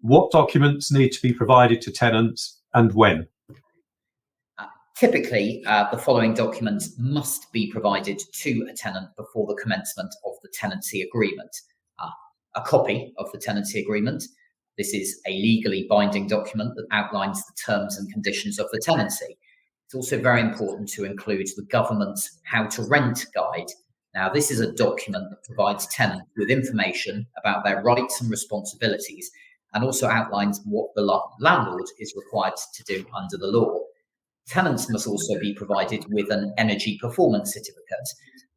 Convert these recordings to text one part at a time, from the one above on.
What documents need to be provided to tenants and when? Typically, the following documents must be provided to a tenant before the commencement of the tenancy agreement. A copy of the tenancy agreement. This is a legally binding document that outlines the terms and conditions of the tenancy. It's also very important to include the government's How to Rent Guide. Now, this is a document that provides tenants with information about their rights and responsibilities and also outlines what the landlord is required to do under the law. Tenants must also be provided with an energy performance certificate.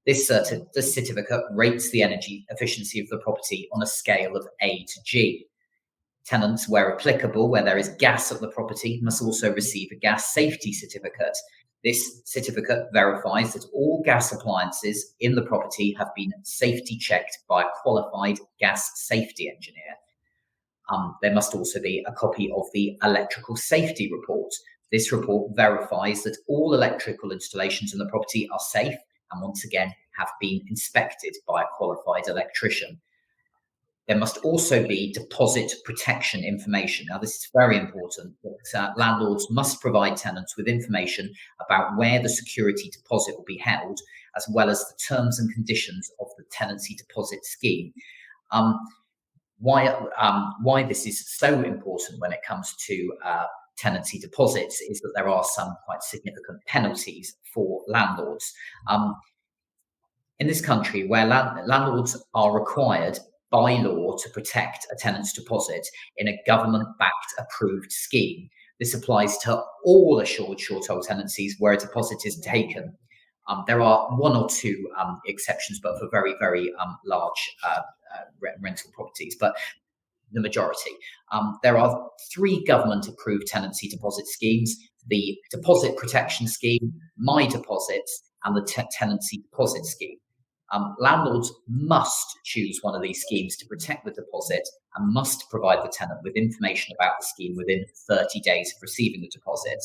This certificate rates the energy efficiency of the property on a scale of A to G. Tenants, where applicable, where there is gas at the property, must also receive a gas safety certificate. This certificate verifies that all gas appliances in the property have been safety checked by a qualified gas safety engineer. There must also be a copy of the electrical safety report. This report verifies that all electrical installations in the property are safe and once again have been inspected by a qualified electrician. There must also be deposit protection information. Now, this is very important. That landlords must provide tenants with information about where the security deposit will be held, as well as the terms and conditions of the tenancy deposit scheme. Why this is so important when it comes to tenancy deposits is that there are some quite significant penalties for landlords. In this country, where landlords are required by law to protect a tenant's deposit in a government-backed approved scheme, this applies to all assured short-hold tenancies where a deposit is taken. There are one or two exceptions, but for very, very large rental properties, but the majority. There are 3 government-approved tenancy deposit schemes: the Deposit Protection Scheme, My Deposits, and the Tenancy Deposit Scheme. Landlords must choose one of these schemes to protect the deposit and must provide the tenant with information about the scheme within 30 days of receiving the deposit.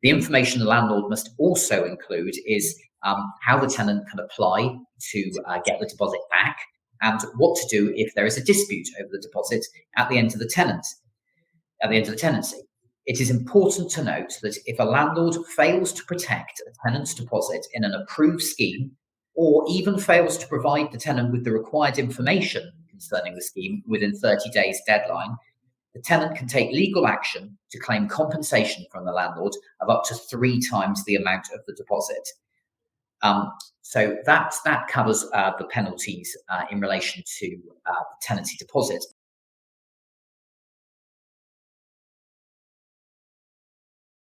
The information the landlord must also include is how the tenant can apply to get the deposit back, and what to do if there is a dispute over the deposit at the end of the tenancy. It is important to note that if a landlord fails to protect a tenant's deposit in an approved scheme, or even fails to provide the tenant with the required information concerning the scheme within 30 days deadline, the tenant can take legal action to claim compensation from the landlord of up to 3 times the amount of the deposit. So that covers the penalties in relation to tenancy deposits.